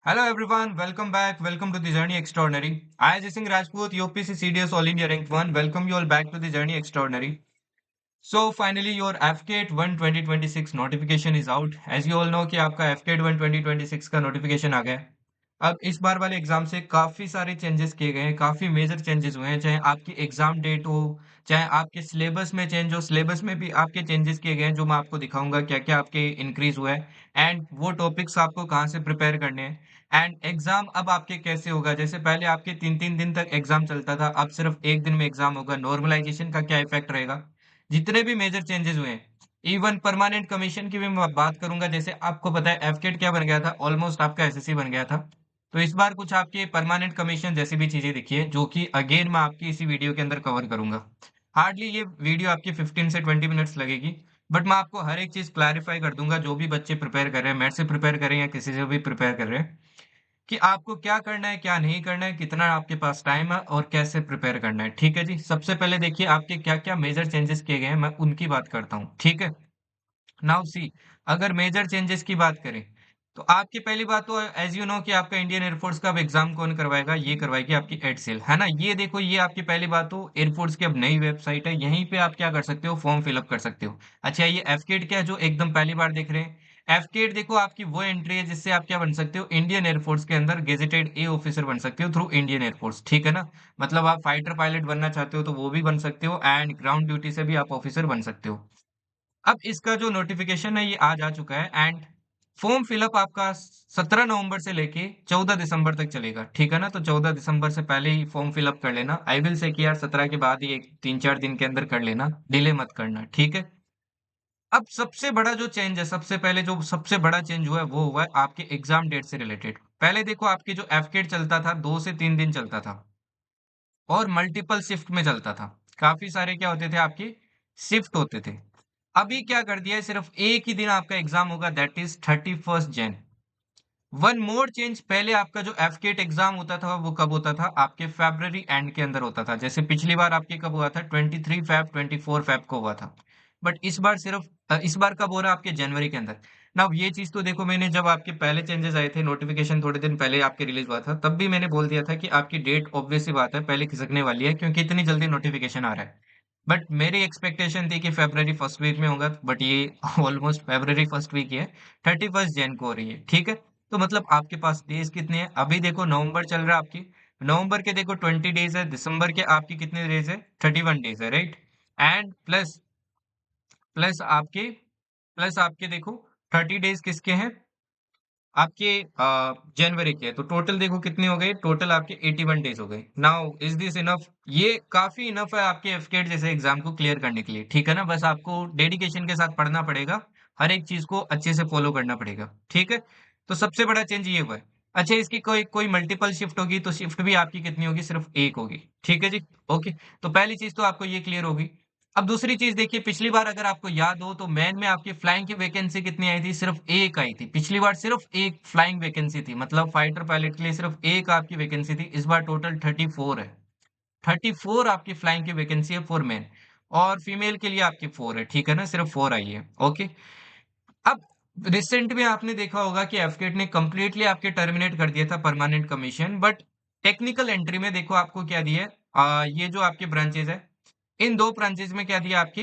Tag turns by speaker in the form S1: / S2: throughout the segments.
S1: Hello everyone, welcome back. Welcome to the Journey Extraordinary. I, Ajay Singh Rajput, UPC CDS All India Rank 1. Welcome you all back to the Journey Extraordinary. So finally your FCAT 1 2026 notification is out. As you all know कि आपका FCAT 1 2026 का notification आ गया है। अब इस बार वाले exam से काफी सारे चेंजेस किए गए हैं, काफी मेजर चेंजेस हुए हैं, चाहे आपकी एग्जाम डेट हो, चाहे आपके सिलेबस में चेंज हो, सिलेबस में भी आपके चेंजेस किए गए हैं, जो मैं आपको दिखाऊंगा क्या क्या आपके इंक्रीज हुआ है एंड वो टॉपिक्स आपको कहाँ से प्रिपेयर करने हैं एंड एग्जाम अब आपके कैसे होगा। जैसे पहले आपके 3-3 दिन तक एग्जाम चलता था, अब सिर्फ एक दिन में एग्जाम होगा। नॉर्मलाइजेशन का क्या इफेक्ट रहेगा, जितने भी मेजर चेंजेस हुए हैं। इवन परमानेंट कमीशन की भी मैं बात करूंगा। जैसे आपको पता है एफकेट क्या बन गया था, ऑलमोस्ट आपका एसएससी बन गया था। तो इस बार कुछ आपके परमानेंट कमीशन जैसी भी चीजें दिखी है, जो कि अगेन मैं आपकी इसी वीडियो के अंदर कवर करूंगा। हार्डली ये वीडियो आपकी 15 से 20 मिनट्स लगेगी, बट मैं आपको हर एक चीज क्लैरिफाई कर दूंगा। जो भी बच्चे प्रिपेयर कर रहे हैं, मेरे से प्रिपेयर कर रहे हैं या किसी से भी प्रिपेयर कर रहे हैं, कि आपको क्या करना है, क्या नहीं करना है, कितना आपके पास टाइम है और कैसे प्रिपेयर करना है। ठीक है जी, सबसे पहले देखिए आपके क्या क्या मेजर चेंजेस किए गए हैं, मैं उनकी बात करता हूँ। ठीक है, नाउ सी, अगर मेजर चेंजेस की बात करें तो आपकी पहली बात तो एज यू नो कि आपका इंडियन एयरफोर्स का अब एग्जाम कौन करवाएगा, ये करवाएगी आपकी एडसेल, है ना। ये देखो, ये आपकी पहली बात तो एयरफोर्स की अब नई वेबसाइट है, यहीं पे आप क्या कर सकते हो, फॉर्म फिलअप कर सकते हो। अच्छा, ये एफकेट क्या है जो एकदम पहली बार देख रहे हैं। एफकेट देखो आपकी वो एंट्री है जिससे आप क्या बन सकते हो, इंडियन एयरफोर्स के अंदर गेजेटेड ए ऑफिसर बन सकते हो थ्रू इंडियन एयरफोर्स। ठीक है ना, मतलब आप फाइटर पायलट बनना चाहते हो तो वो भी बन सकते हो एंड ग्राउंड ड्यूटी से भी आप ऑफिसर बन सकते हो। अब इसका जो नोटिफिकेशन है ये आज आ चुका है एंड फॉर्म फिलअप आपका 17 नवंबर से लेके 14 दिसंबर तक चलेगा। ठीक है ना, तो 14 दिसंबर से पहले ही फॉर्म फिलअप कर लेना। आई विल से कि यार 17 के बाद ही एक 3-4 दिन के अंदर कर लेना, डिले मत करना। ठीक है, अब सबसे बड़ा जो चेंज है, सबसे पहले जो सबसे बड़ा चेंज हुआ है वो हुआ है आपके एग्जाम डेट से रिलेटेड। पहले देखो आपकी जो एफकेट चलता था 2 से 3 दिन चलता था और मल्टीपल शिफ्ट में चलता था। काफी सारे क्या होते थे आपके, शिफ्ट होते थे। अभी क्या कर दिया है, सिर्फ एक ही दिन आपका एग्जाम होगा, that is 31 Jain. One more change, पहले आपका जो एफकेट एग्जाम होता था वो कब होता था, आपके फेब्रवरी एंड के अंदर होता था। जैसे पिछली बार आपके कब हुआ था, 23 फेब 24 फेब को हुआ था। बट इस बार सिर्फ इस बार कब हो रहा है, आपके जनवरी के अंदर। ना ये चीज तो देखो, मैंने जब आपके पहले चेंजेस आए थे, नोटिफिकेशन थोड़े दिन पहले आपके रिलीज हुआ था, तब भी मैंने बोल दिया था कि आपकी डेट ऑब्वियस सी बात है पहले खिसकने वाली है, क्योंकि इतनी जल्दी नोटिफिकेशन आ रहा है। बट मेरी एक्सपेक्टेशन थी कि फरवरी फर्स्ट वीक में होगा, बट ये ऑलमोस्ट फरवरी फर्स्ट वीक ही है। 31 जैन को हो रही है। ठीक है, तो मतलब आपके पास डेज कितने हैं, अभी देखो नवंबर चल रहा है आपकी, नवंबर के देखो 20 डेज है, दिसंबर के आपकी कितने डेज है, 31 डेज है, राइट। एंड प्लस प्लस आपके प्लस आपके देखो 30 डेज किसके हैं, आपके जनवरी के। तो टोटल देखो कितने हो गए, टोटल आपके 81 डेज हो गए। नाउ इज दिस इनफ, ये काफी इनफ है आपके एफकेट जैसे एग्जाम को क्लियर करने के लिए। ठीक है ना, बस आपको डेडिकेशन के साथ पढ़ना पड़ेगा, हर एक चीज को अच्छे से फॉलो करना पड़ेगा। ठीक है, तो सबसे बड़ा चेंज ये हुआ है। अच्छा, इसकी कोई कोई मल्टीपल शिफ्ट होगी तो शिफ्ट भी आपकी कितनी होगी, सिर्फ एक होगी। ठीक है जी, ओके। तो पहली चीज तो आपको ये क्लियर होगी। अब दूसरी चीज देखिए, पिछली बार अगर आपको याद हो तो मैन में आपकी फ्लाइंग की वैकेंसी कितनी आई थी, सिर्फ एक आई थी। पिछली बार सिर्फ एक फ्लाइंग वैकेंसी थी, मतलब फाइटर पायलट के लिए सिर्फ एक आपकी वैकेंसी थी। इस बार टोटल 34 है। 34 आपकी फ्लाइंग की वैकेंसी है फॉर मैन, और फीमेल के लिए आपकी 4 है। ठीक है ना, सिर्फ 4 आई है। ओके, अब रिसेंट में आपने देखा होगा कि एफकेट ने कंप्लीटली आपके टर्मिनेट कर दिया था permanent commission, but technical entry में देखो आपको क्या दिया है, ये जो आपके ब्रांचेस है, इन दो ब्रांचेस में क्या दिया आपके,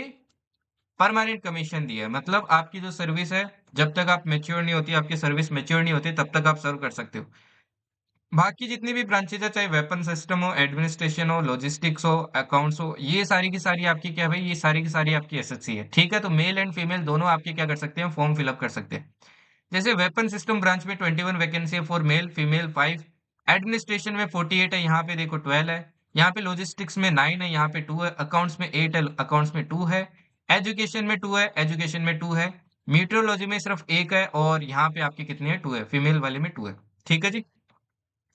S1: परमानेंट कमीशन दिया है। मतलब आपकी जो सर्विस है, जब तक आप मेच्योर नहीं होती, आपकी सर्विस मेच्योर नहीं होती, तब तक आप सर्व कर सकते हो। बाकी जितनी भी ब्रांचेज है, चाहे वेपन सिस्टम हो, एडमिनिस्ट्रेशन हो, लॉजिस्टिक्स हो, अकाउंट्स हो, ये सारी की सारी आपकी क्या है भाई, ये सारी की सारी आपकी एसएससी है। ठीक है, तो मेल एंड फीमेल दोनों आपके क्या कर सकते हैं, फॉर्म फिलअप कर सकते हैं। जैसे वेपन सिस्टम ब्रांच में 21 वैकेंसी है फॉर मेल, फीमेल 5। एडमिनिस्ट्रेशन में 48 है, यहाँ पे देखो 12 है। यहाँ पे लॉजिस्टिक्स में 9 है, यहाँ पे 2 है। अकाउंट्स में 8 है, अकाउंट्स में 2 है। एजुकेशन में 2 है, एजुकेशन में 2 है। मीटरोलॉजी में सिर्फ एक है, और यहाँ पे आपकी कितनी है, 2 है, फीमेल वाले में 2 है। ठीक है जी,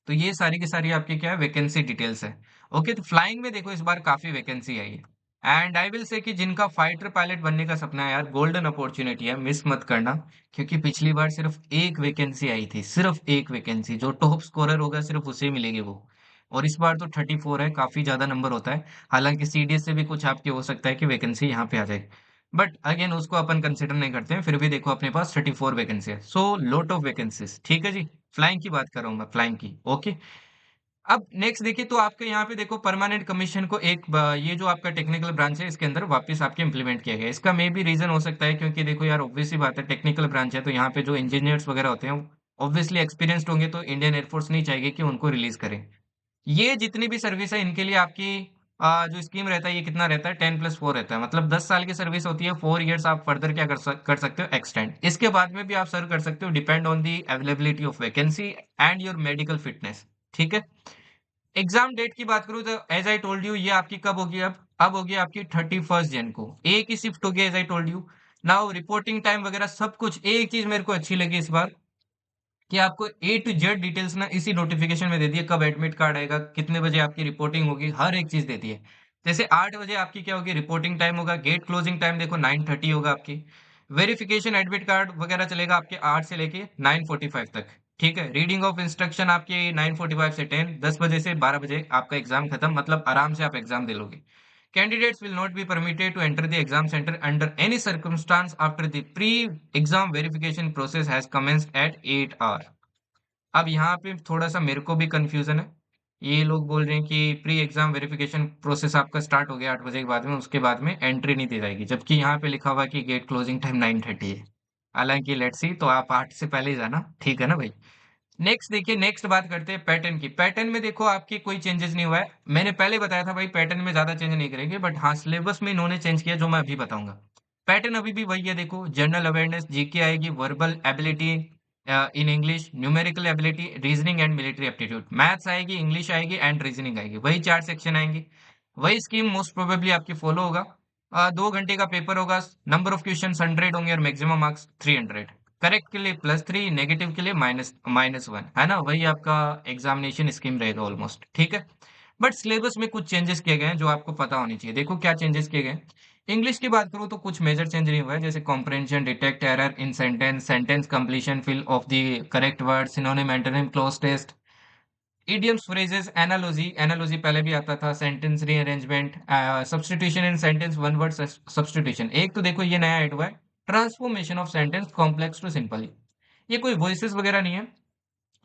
S1: तो ये सारी की सारी आपकी क्या है, वैकेंसी डिटेल्स है। ओके, तो फ्लाइंग में देखो इस बार काफी वैकेंसी आई है एंड आई विल से कि जिनका फाइटर पायलट बनने का सपना है यार, गोल्डन अपॉर्चुनिटी है, मिस मत करना। क्योंकि पिछली बार सिर्फ एक वैकेंसी आई थी, सिर्फ एक वैकेंसी, जो टॉप स्कोरर होगा सिर्फ उसे मिलेगी वो। और इस बार तो 34 है, काफी ज्यादा नंबर होता है। हालांकि सीडीएस से भी कुछ आपके हो सकता है कि वैकेंसी यहाँ पे आ जाए, बट अगेन उसको अपन कंसिडर नहीं करते हैं। फिर भी देखो अपने पास 34 वैकेंसी है, सो लॉट ऑफ वैकेंसीज। ठीक है जी, फ्लाइंग की बात कर रहा हूँ मैं, फ्लाइंग की। ओके। अब नेक्स्ट देखिए, तो आपके यहाँ पे देखो परमानेंट कमीशन को ये जो आपका टेक्निकल ब्रांच है इसके अंदर वापस आपके इम्प्लीमेंट किया गया है। इसका मे भी रीजन हो सकता है क्योंकि देखो यार, ऑब्वियस सी बात है, टेक्निकल ब्रांच है तो यहाँ पे जो इंजीनियर्स वगैरह होते हैं ऑब्वियसली एक्सपीरियंस्ड होंगे, तो इंडियन एयरफोर्स नहीं चाहेगी कि उनको रिलीज करें। ये जितनी भी सर्विस है इनके लिए आपकी जो स्कीम रहता है ये कितना रहता है, 10+4 रहता है। मतलब 10 साल की सर्विस होती है, 4 इयर्स आप फर्दर क्या कर सकते हो, एक्सटेंड। इसके बाद में भी आप सर्व कर सकते हो, depend on the availability of vacancy and your medical fitness. ठीक है। एग्जाम डेट की बात करूं तो एज आई टोल्ड यू, ये आपकी कब होगी, अब होगी आपकी 31 जन को। एक ही शिफ्ट होगी as I told you. Now reporting time वगैरह सब कुछ, एक चीज मेरे को अच्छी लगी इस बार कि आपको A to Z डिटेल्स ना इसी नोटिफिकेशन में दे दिए, कब एडमिट कार्ड आएगा, कितने बजे आपकी रिपोर्टिंग होगी, हर एक चीज दे दी है। जैसे 8 बजे आपकी क्या होगी, रिपोर्टिंग टाइम होगा। गेट क्लोजिंग टाइम देखो 9:30 होगा आपकी। वेरिफिकेशन एडमिट कार्ड वगैरह चलेगा आपके 8 से लेके 9:45 तक। ठीक है। रीडिंग ऑफ इंस्ट्रक्शन आपकी 9:45 से 10 बजे से 12 बजे आपका एग्जाम खत्म, मतलब आराम से आप एग्जाम दे लोगे। Candidates will not be permitted to enter the exam center under any circumstance after the pre-exam verification process has commenced at 8 hour। अब यहाँ पे थोड़ा सा मेरे को भी कंफ्यूजन है। ये लोग बोल रहे हैं कि प्री एग्जाम वेरिफिकेशन प्रोसेस आपका स्टार्ट हो गया 8 बजे के बाद में, उसके बाद में एंट्री नहीं दी जाएगी, जबकि यहाँ पे लिखा हुआ है कि गेट क्लोजिंग टाइम 9:30 है। हालांकि लेट्स सी, तो आप 8 से पहले ही जाना, ठीक है ना भाई। नेक्स्ट देखिए, नेक्स्ट बात करते हैं पैटर्न की। पैटर्न में देखो आपकी कोई चेंजेस नहीं हुआ है। मैंने पहले बताया था भाई पैटर्न में ज्यादा चेंज नहीं करेंगे, बट हाँ सिलेबस में इन्होंने चेंज किया जो मैं अभी बताऊंगा। पैटर्न अभी भी वही है। देखो, जनरल अवेयरनेस जीके आएगी, verbal ability in English, numerical ability, reasoning and military aptitude, maths आएगी, इंग्लिश आएगी एंड रीजनिंग आएगी। वही 4 सेक्शन आएंगे, वही स्कीम मोस्ट प्रोबेबली आपकी फॉलो होगा। 2 घंटे का पेपर होगा, नंबर ऑफ क्वेश्चन 100 होंगे और मैक्सिमम मार्क्स 300। करेक्ट के लिए +3, नेगेटिव के लिए -1, है ना। वही आपका एग्जामिनेशन स्कीम रहेगा ऑलमोस्ट, ठीक है। बट सिलेबस में कुछ चेंजेस किए गए हैं जो आपको पता होनी चाहिए। देखो क्या चेंजेस किए गए हैं। इंग्लिश की बात करूँ तो कुछ मेजर चेंज नहीं हुआ है, जैसे comprehension, detect error in sentence, sentence completion, fill of the correct word, synonym, antonym, cloze test, idioms, phrases, analogy, analogy पहले भी आता था, sentence rearrangement, substitution in sentence, one word substitution. एक तो देखो ये नया ऐड हुआ है, transformation of sentence complex to simple. ये कोई वॉइसेस वगैरह नहीं है।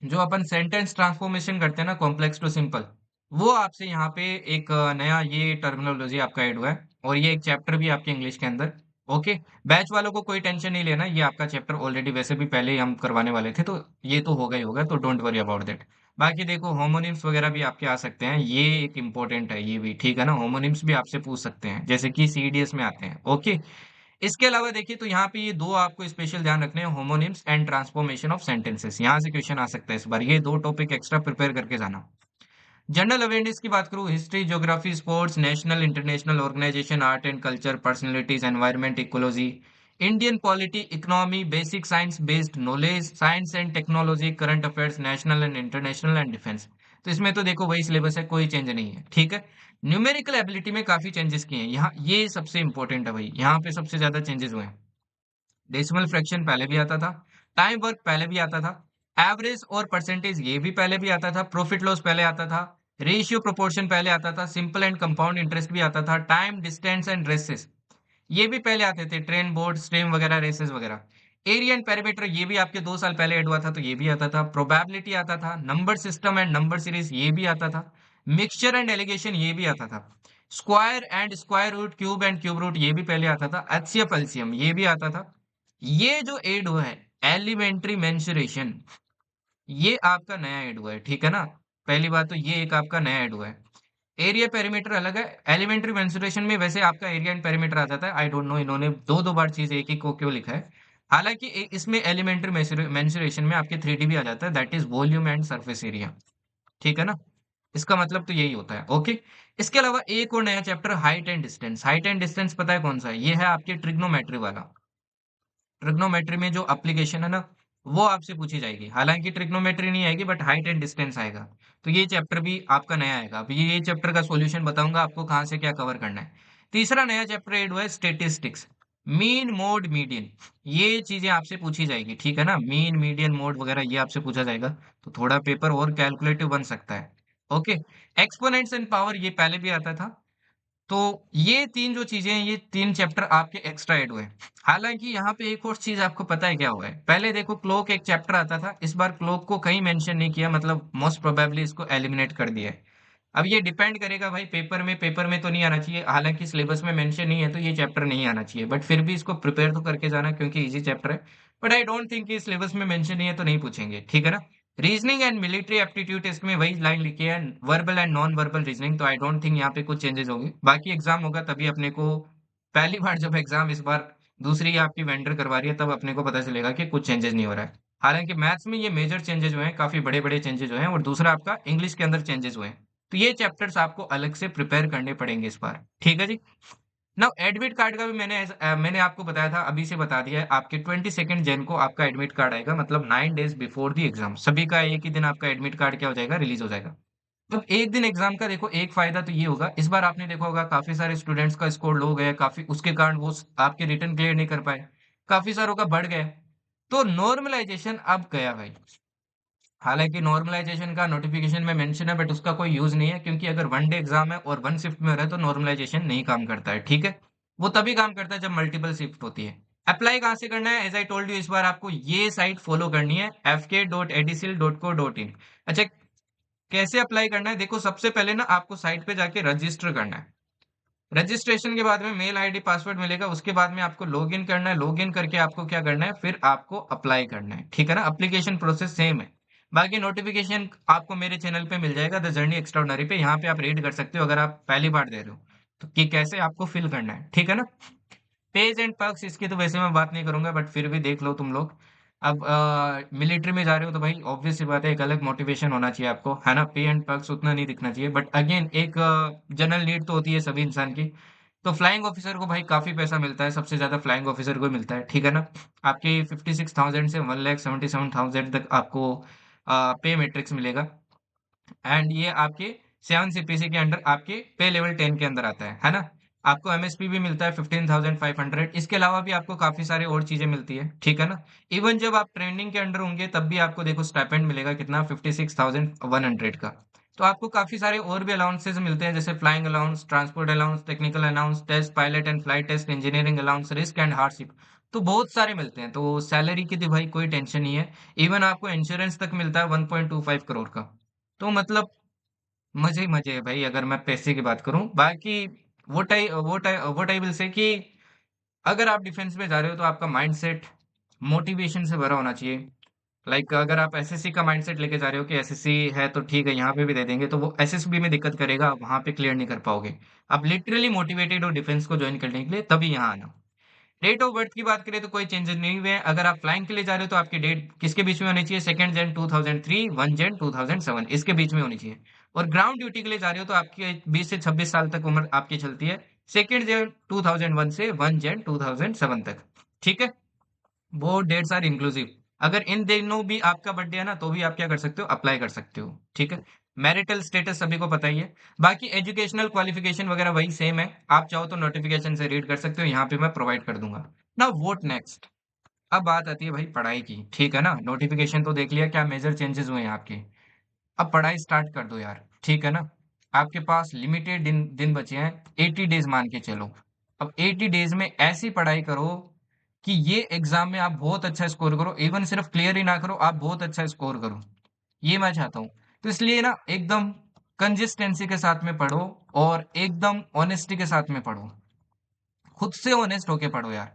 S1: जो अपन सेंटेंस ट्रांसफॉर्मेशन करते हैं ना, कॉम्प्लेक्स टू सिंपल, वो आपसे यहाँ पे एक नया ये टर्मिनोलॉजी आपका ऐड हुआ है। और ये एक चैप्टर भी आपके इंग्लिश के अंदर। ओके। बैच वालों को कोई टेंशन नहीं लेना, ये आपका चैप्टर ऑलरेडी वैसे भी पहले ही हम करवाने वाले थे, तो ये तो होगा ही होगा, तो डोंट वरी अबाउट दैट। बाकी देखो, होमोनिम्स वगैरह भी आपके आ सकते हैं, ये एक इंपॉर्टेंट है ये भी, ठीक है ना। होमोनिम्स भी आपसे पूछ सकते हैं, जैसे कि सीडीएस में आते हैं। ओके। इसके अलावा देखिए, तो यहाँ पे ये दो आपको स्पेशल ध्यान रखने हैं, homonyms and transformation of sentences. यहाँ से क्वेश्चन आ सकता है इस बार, ये दो टॉपिक एक्स्ट्रा प्रिपेयर करके जाना। जनरल अवेयरनेस की बात करूँ, history, geography, sports, national international organisation, art and culture, personalities, environment, ecology, Indian polity, economy, basic science based knowledge, science and technology, current affairs, national and international and defence. तो इसमें तो देखो वही syllabus है, कोई चेंज नहीं है, ठीक है। न्यूमेरिकल एबिलिटी में काफी चेंजेस किए हैं यहाँ, ये सबसे इंपॉर्टेंट है भाई, यहाँ पे सबसे ज्यादा चेंजेस हुए हैं। डेसिमल फ्रैक्शन पहले भी आता था, टाइम वर्क पहले भी आता था, एवरेज और परसेंटेज ये भी पहले भी आता था, प्रॉफिट लॉस पहले आता था, रेशियो प्रोपोर्शन पहले आता था, सिंपल एंड कंपाउंड इंटरेस्ट भी आता था, टाइम, डिस्टेंस एंड रेसेस ये भी पहले आते थे, ट्रेन, बोर्ड, स्ट्रीम वगैरह, रेसेस वगैरह। एरिया एंड पेरीमीटर ये भी आपके 2 साल पहले ऐड हुआ था, तो ये भी आता था। प्रोबेबिलिटी आता था, number system and number series ये भी आता था, मिक्सचर एंड एलिगेशन ये भी आता था, square and square root, cube and cube root ये भी पहले आता था, एचसीएफ, एलसीएम ये भी आता था। ये जो ऐड हुआ है, एलिमेंट्री मेंसुरेशन, ये आपका नया ऐड हुआ है, ठीक है ना। पहली बात तो ये एक आपका नया ऐड हुआ है। एरिया पेरीमीटर अलग है। एलिमेंट्री मेंसुरेशन में वैसे आपका एरिया एंड पेरीमीटर आ जाता है, आई डोंट नो इन्होंने दो दो बार चीज एक ही को क्यों लिखा है। हालांकि इसमें एलिमेंट्री मेंसुरेशन में आपके 3D भी आ जाता है, that is volume and surface area, ठीक है ना। इसका मतलब तो यही होता है। ओके। इसके अलावा एक और नया chapter, height and distance. Height and distance पता है कौन सा है, ये है आपके ट्रिग्नोमेट्री वाला। ट्रिग्नोमेट्री में जो एप्लीकेशन है ना, वो आपसे पूछी जाएगी। हालांकि ट्रिग्नोमेट्री नहीं आएगी, बट हाइट एंड डिस्टेंस आएगा। तो ये चैप्टर भी आपका नया आएगा। अभी ये चैप्टर का सॉल्यूशन बताऊंगा आपको, कहाँ से क्या कवर करना है। तीसरा नया चैप्टर एड हुआ है, स्टेटिस्टिक्स, मीन, मोड, मीडियन। ये चीजें आपसे पूछी जाएगी, ठीक है ना। मीन, मीडियन, मोड वगैरह ये आपसे पूछा जाएगा, तो थोड़ा पेपर और कैलकुलेटिव बन सकता है। ओके। एक्सपोनेंट्स एंड पावर ये पहले भी आता था। तो ये तीन जो चीजें हैं, ये तीन चैप्टर आपके एक्स्ट्रा ऐड हुए हैं। हालांकि यहाँ पे एक और चीज आपको पता है क्या हुआ है? पहले देखो क्लोक एक चैप्टर आता था, इस बार क्लोक को कहीं मेंशन नहीं किया, मतलब मोस्ट प्रोबेबली इसको एलिमिनेट कर दिया है। अब ये डिपेंड करेगा भाई, पेपर में तो नहीं आना चाहिए, हालांकि सिलेबस में मेंशन नहीं है तो ये चैप्टर नहीं आना चाहिए, बट फिर भी इसको प्रिपेयर तो करके जाना क्योंकि इजी चैप्टर है। बट आई डोंट थिंक कि सिलेबस में मेंशन नहीं है तो नहीं पूछेंगे, ठीक है ना। Reasoning and military aptitude test में वही लाइन लिखी है, verbal and non verbal reasoning, तो आई डोंट थिंक यहाँ पे कुछ चेंजेस होंगे। बाकी एग्जाम होगा तभी अपने को, पहली बार जब एग्जाम इस बार दूसरी आपकी वेंडर करवा रही है तब अपने को पता चलेगा कि कुछ चेंजेस नहीं हो रहा है। हालांकि मैथ्स में ये मेजर चेंजेस हुए हैं, काफी बड़े बड़े चेंजेस हुए हैं, और दूसरा आपका इंग्लिश के अंदर चेंजेस हुए हैं। तो ये चैप्टर्स आपको अलग से प्रिपेयर करने पड़ेंगे इस बार, ठीक है जी। नाउ एडमिट कार्ड का भी मैंने आपको बताया था, अभी से बता दिया है, आपके 22 जन को आपका एडमिट कार्ड आएगा, मतलब 9 डेज बिफोर द एग्जाम सभी का एक ही दिन आपका एडमिट कार्ड क्या हो जाएगा, रिलीज हो जाएगा। अब एक दिन एग्जाम का देखो एक फायदा तो ये होगा, इस बार आपने देखा होगा काफी सारे स्टूडेंट्स का स्कोर लो गया, काफी उसके कारण वो आपके रिटर्न क्लियर नहीं कर पाए, काफी सारों का बढ़ गया। तो नॉर्मलाइजेशन अब गया भाई। हालांकि नॉर्मलाइजेशन का नोटिफिकेशन में मेंशन है, बट उसका कोई यूज नहीं है, क्योंकि अगर वन डे एग्जाम है और वन शिफ्ट में हो रहा है तो नॉर्मलाइजेशन नहीं काम करता है, ठीक है। वो तभी काम करता है जब मल्टीपल शिफ्ट होती है। अप्लाई कहाँ से करना है? एज आई टोल्ड यू, इस बार आपको ये साइट फॉलो करनी है, fk.edcil.co.in। अच्छा, कैसे अप्लाई करना है? देखो सबसे पहले ना आपको साइट पे जाके रजिस्टर करना है। रजिस्ट्रेशन के बाद में मेल आईडी पासवर्ड मिलेगा, उसके बाद में आपको लॉगिन करना है, लॉगिन करके आपको क्या करना है, फिर आपको अप्लाई करना है, ठीक है ना। एप्लीकेशन प्रोसेस सेम है। बाकी नोटिफिकेशन आपको मेरे चैनल पे मिल जाएगा, द जर्नी एक्स्ट्राऑर्डिनरी पे, यहाँ पे आप रीड कर सकते हो अगर आप पहली बार दे रहे हो तो, कि कैसे आपको फिल करना है, ठीक है ना। पेज एंड पर्क्स इसकी तो वैसे मैं बात नहीं करूंगा, बट फिर भी देख लो तुम लोग। अब मिलिट्री में जा रहे हो तो भाई ऑब्वियस सी बात है, एक अलग मोटिवेशन होना चाहिए आपको, है ना। पे एंड पर्क्स उतना नहीं दिखना चाहिए, बट अगेन एक जनरल नीड तो होती है सभी इंसान की। तो फ्लाइंग ऑफिसर को भाई काफी पैसा मिलता है, सबसे ज्यादा फ्लाइंग ऑफिसर को मिलता है, ठीक है ना। आपकी 56,000 से 1,77,000 तक आपको पे मैट्रिक्स मिलेगा। एंड ये आपके 7 CPC के अंडर आपके पे लेवल 10 के अंदर आता है ना। आपको एमएसपी भी मिलता है 15,500, इसके अलावा भी आपको काफी सारे और चीजें मिलती है, ठीक है ना। इवन जब आप ट्रेनिंग के अंडर होंगे तब भी आपको देखो स्टाइपेंड मिलेगा कितना, 56,100 का। तो आपको काफी सारे और भी अलाउंसेस मिलते हैं, जैसे flying allowance, transport allowance, technical allowance, test pilot and flight test, engineering allowance, risk and hardship. तो बहुत सारे मिलते हैं, तो सैलरी की तो भाई कोई टेंशन नहीं है। इवन आपको इंश्योरेंस तक मिलता है 1.25 करोड़ का। तो मतलब मजे ही मजे है भाई, अगर मैं पैसे की बात करूं। बाकी वो टाई विल से कि अगर आप डिफेंस में जा रहे हो तो आपका माइंडसेट मोटिवेशन से भरा होना चाहिए। लाइक अगर आप एसएससी का माइंडसेट लेके जा रहे हो कि एसएससी है तो ठीक है यहाँ पे भी दे देंगे, तो वो एसएसबी में दिक्कत करेगा, वहां पे क्लियर नहीं कर पाओगे। आप लिटरली मोटिवेटेड हो डिफेंस को ज्वाइन करने के लिए, तभी यहाँ आना। डेट ऑफ बर्थ की बात करें तो कोई चेंजेस नहीं हुए हैं। अगर आप फ्लाइंग के लिए जा रहे हो तो आपकी डेट किसके बीच में होनी चाहिए? 2 Jan 2003, 1 Jan 2007, इसके बीच में होनी चाहिए। और ग्राउंड ड्यूटी के लिए जा रहे हो तो आपकी 20 से 26 साल तक उम्र आपकी चलती है, 2 Jan 2001 से 1 Jan 2007 तक, ठीक है। वो डेट्स आर इंक्लूसिव। अगर इन दिनों भी आपका बर्थडे है ना तो भी आप क्या कर सकते हो, अप्लाई कर सकते हो, ठीक है। मैरिटल स्टेटस सभी को पता ही है। बाकी एजुकेशनल क्वालिफिकेशन वगैरह वही सेम है, आप चाहो तो नोटिफिकेशन से रीड कर सकते हो, यहाँ पे मैं प्रोवाइड कर दूंगा। ना वोट नेक्स्ट। अब बात आती है भाई पढ़ाई की, ठीक है ना। नोटिफिकेशन तो देख लिया, क्या मेजर चेंजेस हुए हैं आपके। अब पढ़ाई स्टार्ट कर दो यार, ठीक है ना। आपके पास लिमिटेड दिन दिन बचे हैं, 80 डेज मान के चलो। अब 80 डेज में ऐसी पढ़ाई करो कि ये एग्जाम में आप बहुत अच्छा स्कोर करो, इवन सिर्फ क्लियर ही ना करो, आप बहुत अच्छा स्कोर करो, ये मैं चाहता हूँ। तो इसलिए ना एकदम कंसिस्टेंसी के साथ में पढ़ो, और एकदम ऑनेस्टी के साथ में पढ़ो, खुद से ऑनेस्ट होके पढ़ो यार।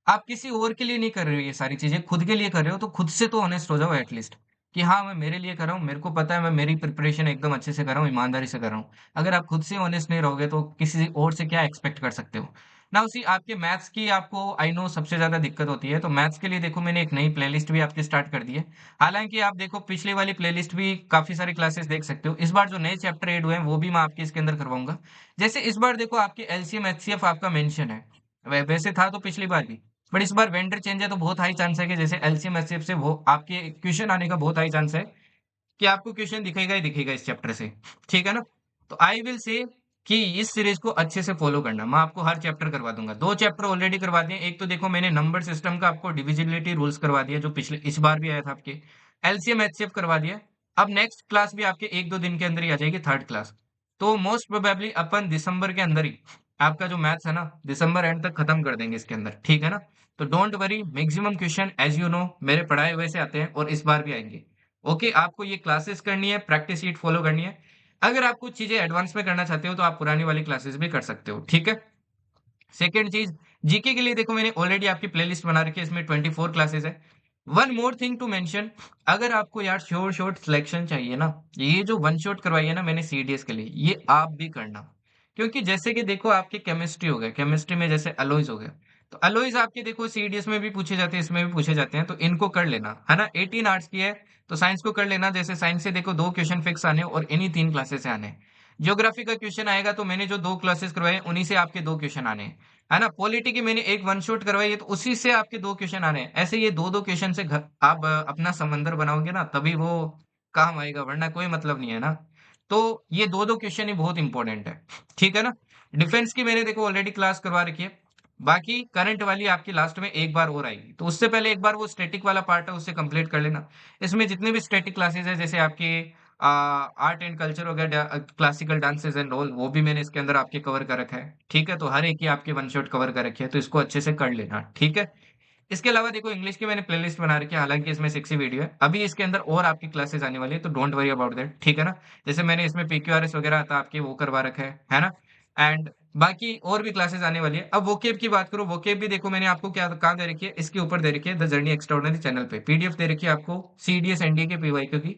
S1: आप किसी और के लिए नहीं कर रहे हो ये सारी चीजें, खुद के लिए कर रहे हो, तो खुद से तो ऑनेस्ट हो जाओ एटलीस्ट, कि हाँ मैं मेरे लिए कर रहा हूँ, मेरे को पता है मैं मेरी प्रिपरेशन एकदम अच्छे से कर रहा हूँ, ईमानदारी से कर रहा हूँ। अगर आप खुद से ऑनेस्ट नहीं रहोगे तो किसी और से क्या एक्सपेक्ट कर सकते हो। ना उसी आपके मैथ्स की आपको आई नो सबसे ज्यादा दिक्कत होती है, तो मैथ्स के लिए देखो मैंने एक नई प्लेलिस्ट भी आपकी स्टार्ट कर दी है। हालांकि आप देखो पिछली वाली प्लेलिस्ट भी काफी सारी क्लासेस देख सकते हो, इस बार जो नए चैप्टर ऐड हुए हैं वो भी मैं आपके इसके अंदर करवाऊंगा। जैसे इस बार देखो आपके एलसीएम एचसीएफ आपका मेंशन है, वैसे था तो पिछली बार भी, बट इस बार वेंडर चेंज है तो बहुत हाई चांस है कि जैसे एलसीएम एचसीएफ से वो आपके क्वेश्चन आने का बहुत हाई चांस है, कि आपको क्वेश्चन दिखेगा ही दिखेगा इस चैप्टर से, ठीक है ना। तो आई विल से कि इस सीरीज को अच्छे से फॉलो करना, मैं आपको हर चैप्टर करवा दूंगा। 2 चैप्टर ऑलरेडी करवा दिए, एक तो देखो मैंने नंबर सिस्टम का आपको डिविजिबिलिटी रूल्स करवा दिया जो पिछले इस बार भी आया था आपके। एलसीएम एचसीएफ करवा दिया। अब नेक्स्ट क्लास भी आपके 1-2 दिन के अंदर ही आ जाएगी, थर्ड क्लास। तो मोस्ट प्रोबेबली अपन दिसंबर के अंदर ही आपका जो मैथ्स है ना दिसंबर एंड तक खत्म कर देंगे इसके अंदर, ठीक है ना। तो don't worry, maximum question as you know मेरे पढ़ाए हुए से आते हैं और इस बार भी आएंगे। ओके, आपको ये क्लासेस करनी है, प्रैक्टिस शीट फॉलो करनी है। अगर आप कुछ चीजें एडवांस में करना चाहते हो तो आप पुरानी वाली क्लासेस भी कर सकते हो, ठीक है। सेकेंड चीज, जीके के लिए देखो मैंने ऑलरेडी आपकी प्लेलिस्ट बना रखी है, इसमें 24 क्लासेस है। One more thing to mention, अगर आपको यार श्योर शॉट सिलेक्शन चाहिए ना, ये जो वन शॉट करवाई है ना मैंने सीडीएस के लिए, ये आप भी करना। क्योंकि जैसे कि देखो आपके केमिस्ट्री हो गए, केमिस्ट्री में जैसे अलोइज हो गए, तो अलोइज आपके देखो सीडीएस में भी पूछे जाते हैं, इसमें भी पूछे जाते हैं, तो इनको कर लेना है ना। 18 आर्ट्स की है तो साइंस को कर लेना, जैसे साइंस से देखो दो क्वेश्चन फिक्स आने और इन्हीं तीन क्लासेस से आने। ज्योग्राफी का क्वेश्चन आएगा तो मैंने जो दो क्लासेस करवाए उन्हीं से आपके दो क्वेश्चन आने हैं, है ना। पॉलिटी की मैंने एक वन शॉट करवाई है तो उसी से आपके दो क्वेश्चन आने हैं। ऐसे ये दो दो क्वेश्चन से आप अपना समंदर बनाओगे ना तभी वो काम आएगा, वरना कोई मतलब नहीं है ना। तो ये दो दो क्वेश्चन ही बहुत इंपॉर्टेंट है, ठीक है ना। डिफेंस की मैंने देखो ऑलरेडी क्लास करवा रखी है। बाकी करंट वाली आपकी लास्ट में एक बार और आएगी, तो उससे पहले एक बार वो स्टैटिक वाला पार्ट है उससे कंप्लीट कर लेना। इसमें जितने भी स्टैटिक क्लासेस है, जैसे आपके आर्ट एंड कल्चर हो गया, क्लासिकल डांसेस एंड ऑल, वो भी मैंने इसके अंदर आपके कवर कर रखा है, ठीक है। तो हर एक की आपके वन शॉट कवर कर रखी है, तो इसको अच्छे से कर लेना, ठीक है। इसके अलावा देखो इंग्लिश की मैंने प्लेलिस्ट बना रखी है, हालांकि इसमें 6 ही वीडियो है, अभी इसके अंदर और आपकी क्लासेस आने वाली है, तो डोंट वरी अबाउट दैट, ठीक है ना। जैसे मैंने इसमें पीक्यूआरएस वगैरह आता आपके वो करवा रखा है ना। एंड बाकी और भी क्लासेस आने वाली है। अब वोकेब की बात करूं, वोकेब भी देखो मैंने आपको क्या कहाँ दे रखी है, इसके ऊपर दे रखी है द जर्नी एक्स्ट्राऑर्डिनरी चैनल पे, पीडीएफ दे रखी है आपको सीडीएस एनडीए के पीवाईक्यू की।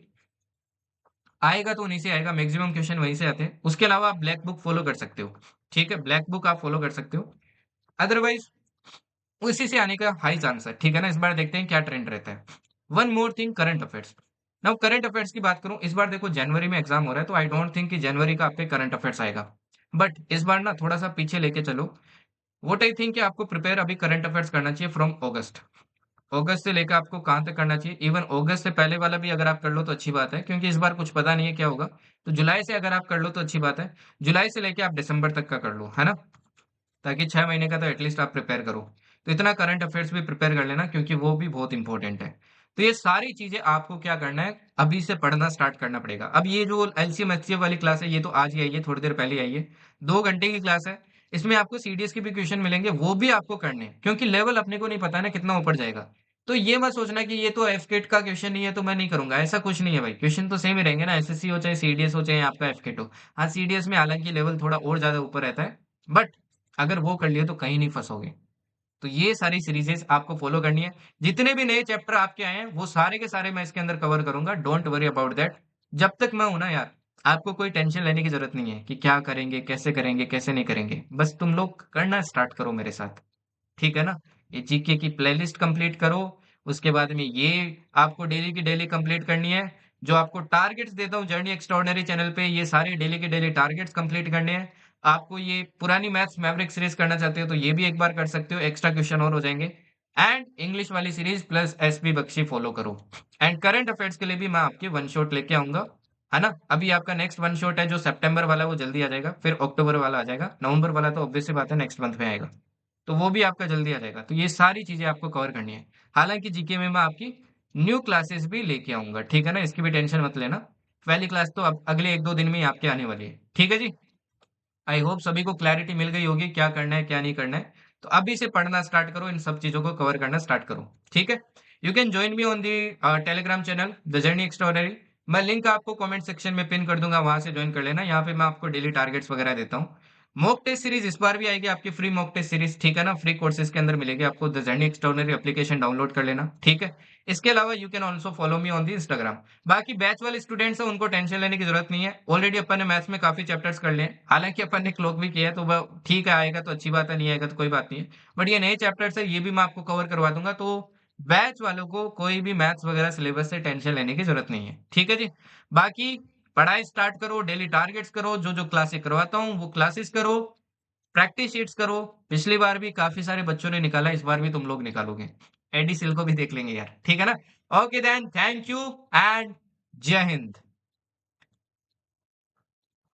S1: आएगा तो उन्हीं से आएगा, मैक्सिमम क्वेश्चन वहीं से आते हैं। उसके अलावा आप ब्लैक बुक फॉलो कर सकते हो, ठीक है, ब्लैक बुक आप फॉलो कर सकते हो। अदरवाइज उसी से आने का हाई चांस है, ठीक है ना। इस बार देखते हैं क्या ट्रेंड रहता है। One more thing, current affairs. Now current affairs की बात करूं, इस बार देखो जनवरी में एग्जाम हो रहा है, तो आई डोंट थिंक कि जनवरी का आपके करंट अफेयर्स आएगा। बट इस बार ना थोड़ा सा पीछे लेके चलो। वोट आई थिंक कि आपको प्रिपेयर अभी करंट अफेयर्स करना चाहिए फ्रॉम अगस्त। अगस्त से लेकर आपको कहाँ तक करना चाहिए, इवन अगस्त से पहले वाला भी अगर आप कर लो तो अच्छी बात है, क्योंकि इस बार कुछ पता नहीं है क्या होगा। तो जुलाई से अगर आप कर लो तो अच्छी बात है। जुलाई से लेके आप दिसंबर तक का कर लो, है ना। ताकि 6 महीने का तो एटलीस्ट आप प्रिपेयर करो। तो इतना करंट अफेयर्स भी प्रिपेयर कर लेना, क्योंकि वो भी बहुत इंपॉर्टेंट है। तो ये सारी चीजें आपको क्या करना है, अभी से पढ़ना स्टार्ट करना पड़ेगा। अब ये जो एलसीएम एचसीएफ वाली क्लास है, ये तो आज ही आई है, थोड़ी देर पहले आई है। 2 घंटे की क्लास है। इसमें आपको सीडीएस के भी क्वेश्चन मिलेंगे, वो भी आपको करने हैं, क्योंकि लेवल अपने को नहीं पता ना कितना ऊपर जाएगा। तो ये मत सोचना कि ये तो एफकेट का क्वेश्चन नहीं है तो मैं नहीं करूंगा, ऐसा कुछ नहीं है भाई, क्वेश्चन तो सेम ही रहेंगे ना, एसएससी हो चाहे सीडीएस हो चाहे आपका एफकेट हो। हाँ, सीडीएस में हालांकि लेवल थोड़ा और ज्यादा ऊपर रहता है, बट अगर वो कर लिए तो कहीं नहीं फंसोगे। तो ये सारी सीरीजेस आपको फॉलो करनी है। जितने भी नए चैप्टर आपके आए हैं वो सारे के सारे मैं इसके अंदर कवर करूंगा, डोंट वरी अबाउट दैट। जब तक मैं हूं ना यार, आपको कोई टेंशन लेने की जरूरत नहीं है कि क्या करेंगे कैसे नहीं करेंगे, बस तुम लोग करना स्टार्ट करो मेरे साथ, ठीक है ना। ये जीके की प्लेलिस्ट कंप्लीट करो। उसके बाद में ये आपको डेली की डेली कंप्लीट करनी है। जो आपको टारगेट्स देता हूँ जर्नी एक्स्ट्राऑर्डिनरी चैनल पे, ये सारे डेली के डेली टारगेट्स कंप्लीट करने हैं। आपको ये पुरानी मैथ्स मैवरिक सीरीज करना चाहते हो तो ये भी एक बार कर सकते हो, एक्स्ट्रा क्वेश्चन और हो जाएंगे। एंड इंग्लिश वाली series plus SP Bakshi follow करो। एंड करंट अफेयर्स के लिए भी मैं आपके वन शॉट लेके आऊंगा, है ना। अभी आपका नेक्स्ट वन शॉट है जो सितंबर वाला, वो जल्दी आ जाएगा, फिर अक्टूबर वाला आ जाएगा, नवंबर वाला तो ऑब्वियस सी बात है नेक्स्ट मंथ में आएगा। तो वो भी आपका जल्दी आ जाएगा। तो ये सारी चीजें आपको कवर करनी है। हालांकि जीके में मैं आपकी न्यू क्लासेस भी लेके आऊंगा, ठीक है ना, इसकी भी टेंशन मत लेना। पहली क्लास तो अब अगले 1-2 दिन में ही आपके आने वाली है, ठीक है जी। आई होप सभी को क्लैरिटी मिल गई होगी क्या करना है क्या नहीं करना है। तो अभी से पढ़ना स्टार्ट करो, इन सब चीजों को कवर करना स्टार्ट करो, ठीक है। You can join me on the Telegram channel the journey extraordinary. मैं लिंक आपको कमेंट सेक्शन में पिन कर दूंगा, वहां से ज्वाइन कर लेना। यहाँ पे मैं आपको डेली टारगेट्स वगैरह देता हूँ। मॉक टेस्ट सीरीज इस बार भी आएगी आपकी, फ्री मॉक टेस्ट सीरीज, ठीक है ना। फ्री कोर्सेज के अंदर मिलेगी आपको, the journey extraordinary application download कर लेना, ठीक है। इसके अलावा you can also follow me on the Instagram. बाकी बैच वाले स्टूडेंट्स हैं उनको टेंशन लेने की जरूरत नहीं है, ऑलरेडी अपन ने मैथ्स में काफी चैप्टर्स कर लिए हैं। हालांकि अपन ने क्लोक भी किया है, तो वह ठीक है, आएगा तो अच्छी बात है, नहीं आएगा तो कोई बात नहीं है। बट ये नए चैप्टर्स है, ये भी मैं आपको कवर करवा दूंगा। तो बैच वालों को कोई भी मैथ्स वगैरह सिलेबस से टेंशन लेने की जरूरत नहीं है, ठीक है जी। बाकी पढ़ाई स्टार्ट करो, डेली टारगेट्स करो, जो जो क्लासेस करवाता हूँ वो क्लासेस करो, प्रैक्टिस शीट्स करो। पिछली बार भी काफी सारे बच्चों ने निकाला, इस बार भी तुम लोग निकालोगे। एडी सिल को भी देख लेंगे यार, ठीक है ना। Okay then, thank you and Jai Hind.